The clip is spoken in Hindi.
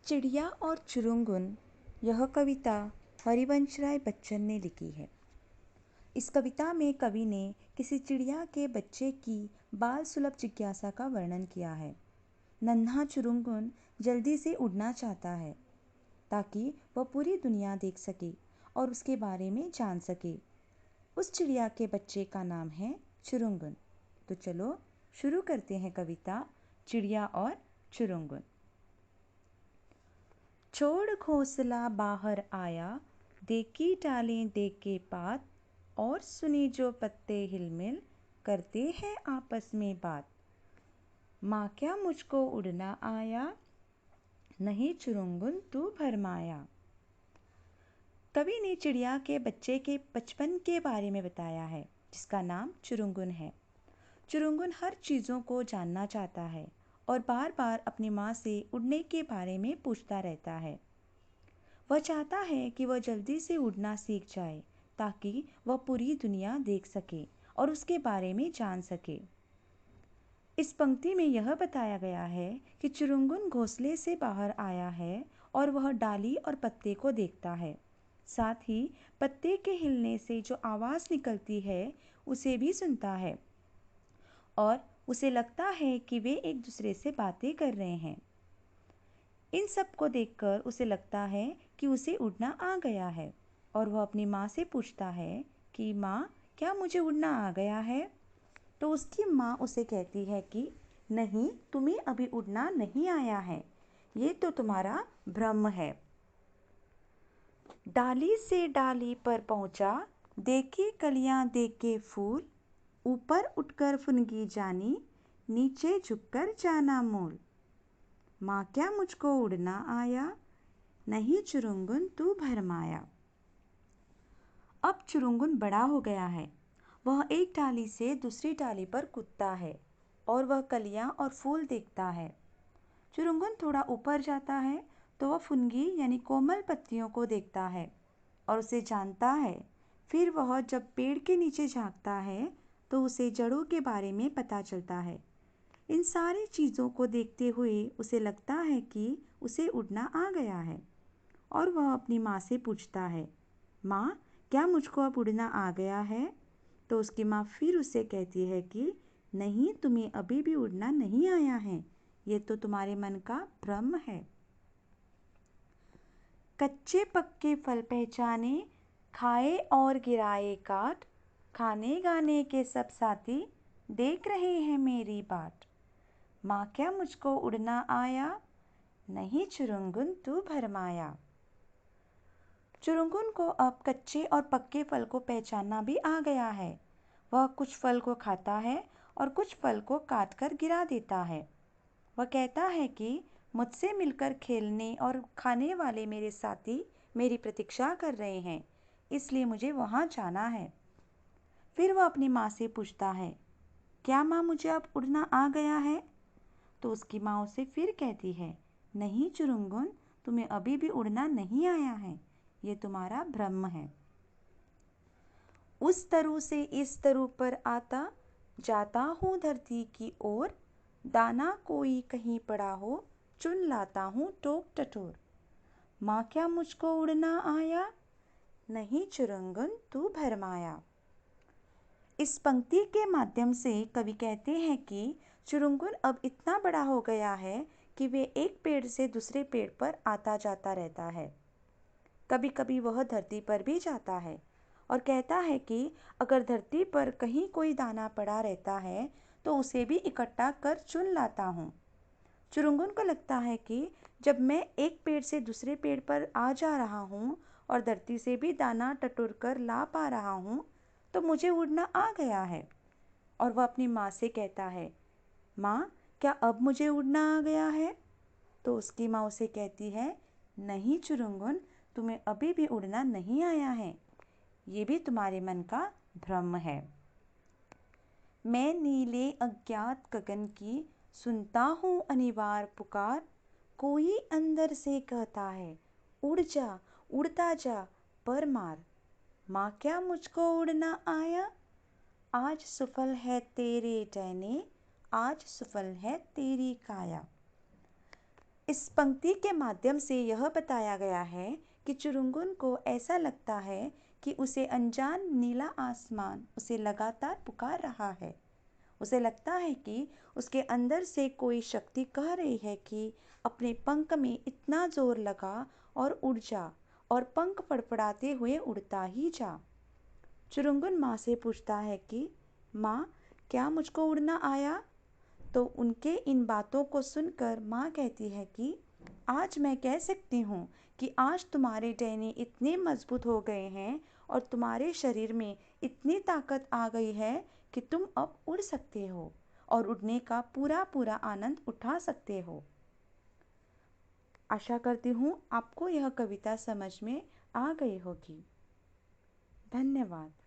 चिड़िया और चुरुंगुन यह कविता हरिवंशराय बच्चन ने लिखी है। इस कविता में कवि ने किसी चिड़िया के बच्चे की बाल सुलभ जिज्ञासा का वर्णन किया है। नन्हा चुरुंगुन जल्दी से उड़ना चाहता है ताकि वह पूरी दुनिया देख सके और उसके बारे में जान सके। उस चिड़िया के बच्चे का नाम है चुरुंगुन। तो चलो शुरू करते हैं कविता चिड़िया और चुरुंगुन। छोड़ घोंसला बाहर आया, देखी डालें देखे पात, और सुनी जो पत्ते हिलमिल करते हैं आपस में बात। माँ क्या मुझको उड़ना आया, नहीं चुरुंगुन तू भरमाया। कवि ने चिड़िया के बच्चे के बचपन के बारे में बताया है, जिसका नाम चुरुंगुन है। चुरुंगुन हर चीज़ों को जानना चाहता है और बार बार अपनी माँ से उड़ने के बारे में पूछता रहता है। वह चाहता है कि वह जल्दी से उड़ना सीख जाए ताकि वह पूरी दुनिया देख सके और उसके बारे में जान सके। इस पंक्ति में यह बताया गया है कि चुरुंगुन घोंसले से बाहर आया है और वह डाली और पत्ते को देखता है। साथ ही पत्ते के हिलने से जो आवाज़ निकलती है उसे भी सुनता है और उसे लगता है कि वे एक दूसरे से बातें कर रहे हैं। इन सब को देखकर उसे लगता है कि उसे उड़ना आ गया है और वह अपनी माँ से पूछता है कि माँ क्या मुझे उड़ना आ गया है। तो उसकी माँ उसे कहती है कि नहीं, तुम्हें अभी उड़ना नहीं आया है, ये तो तुम्हारा भ्रम है। डाली से डाली पर पहुँचा, देखे कलियाँ देखे फूल, ऊपर उठकर फुनगी जानी, नीचे झुककर जाना मूल। माँ क्या मुझको उड़ना आया, नहीं चुरुंगुन तू भरमाया। अब चुरुंगुन बड़ा हो गया है। वह एक डाली से दूसरी डाली पर कूदता है और वह कलियां और फूल देखता है। चुरुंगुन थोड़ा ऊपर जाता है तो वह फुनगी यानी कोमल पत्तियों को देखता है और उसे जानता है। फिर वह जब पेड़ के नीचे झांकता है तो उसे जड़ों के बारे में पता चलता है। इन सारी चीज़ों को देखते हुए उसे लगता है कि उसे उड़ना आ गया है और वह अपनी माँ से पूछता है, माँ क्या मुझको अब उड़ना आ गया है। तो उसकी माँ फिर उसे कहती है कि नहीं, तुम्हें अभी भी उड़ना नहीं आया है, ये तो तुम्हारे मन का भ्रम है। कच्चे पक्के फल पहचाने, खाए और गिराए काट, खाने गाने के सब साथी देख रहे हैं मेरी बाट। माँ क्या मुझको उड़ना आया, नहीं चुरुंगुन तू भरमाया। चुरुंगुन को अब कच्चे और पक्के फल को पहचानना भी आ गया है। वह कुछ फल को खाता है और कुछ फल को काट कर गिरा देता है। वह कहता है कि मुझसे मिलकर खेलने और खाने वाले मेरे साथी मेरी प्रतीक्षा कर रहे हैं, इसलिए मुझे वहाँ जाना है। फिर वह अपनी माँ से पूछता है, क्या माँ मुझे अब उड़ना आ गया है। तो उसकी माँ उसे फिर कहती है, नहीं चुरुंगुन, तुम्हें अभी भी उड़ना नहीं आया है, ये तुम्हारा भ्रम है। उस तरु से इस तरु पर आता, जाता हूँ धरती की ओर, दाना कोई कहीं पड़ा हो, चुन लाता हूँ टोक टटोर। माँ क्या मुझको उड़ना आया, नहीं चुरुंगुन तू भरमाया। इस पंक्ति के माध्यम से कवि कहते हैं कि चुरुंगुन अब इतना बड़ा हो गया है कि वे एक पेड़ से दूसरे पेड़ पर आता जाता रहता है। कभी कभी वह धरती पर भी जाता है और कहता है कि अगर धरती पर कहीं कोई दाना पड़ा रहता है तो उसे भी इकट्ठा कर चुन लाता हूँ। चुरुंगुन को लगता है कि जब मैं एक पेड़ से दूसरे पेड़ पर आ जा रहा हूँ और धरती से भी दाना टटोर कर ला पा रहा हूँ तो मुझे उड़ना आ गया है। और वह अपनी माँ से कहता है, माँ क्या अब मुझे उड़ना आ गया है। तो उसकी माँ उसे कहती है, नहीं चुरुंगुन, तुम्हें अभी भी उड़ना नहीं आया है, ये भी तुम्हारे मन का भ्रम है। मैं नीले अज्ञात गगन की सुनता हूँ अनिवार्य पुकार, कोई अंदर से कहता है उड़ जा उड़ता जा पर मार। माँ क्या मुझको उड़ना आया, आज सफल है तेरे टहने, आज सफल है तेरी काया। इस पंक्ति के माध्यम से यह बताया गया है कि चुरुंगुन को ऐसा लगता है कि उसे अनजान नीला आसमान उसे लगातार पुकार रहा है। उसे लगता है कि उसके अंदर से कोई शक्ति कह रही है कि अपने पंख में इतना जोर लगा और उड़ जा और पंख फड़फड़ाते हुए उड़ता ही जा। चुरुंगुन माँ से पूछता है कि माँ, क्या मुझको उड़ना आया? तो उनके इन बातों को सुनकर माँ कहती है कि आज मैं कह सकती हूँ कि आज तुम्हारे डैने इतने मजबूत हो गए हैं और तुम्हारे शरीर में इतनी ताकत आ गई है कि तुम अब उड़ सकते हो और उड़ने का पूरा पूरा आनंद उठा सकते हो। आशा करती हूँ आपको यह कविता समझ में आ गई होगी। धन्यवाद।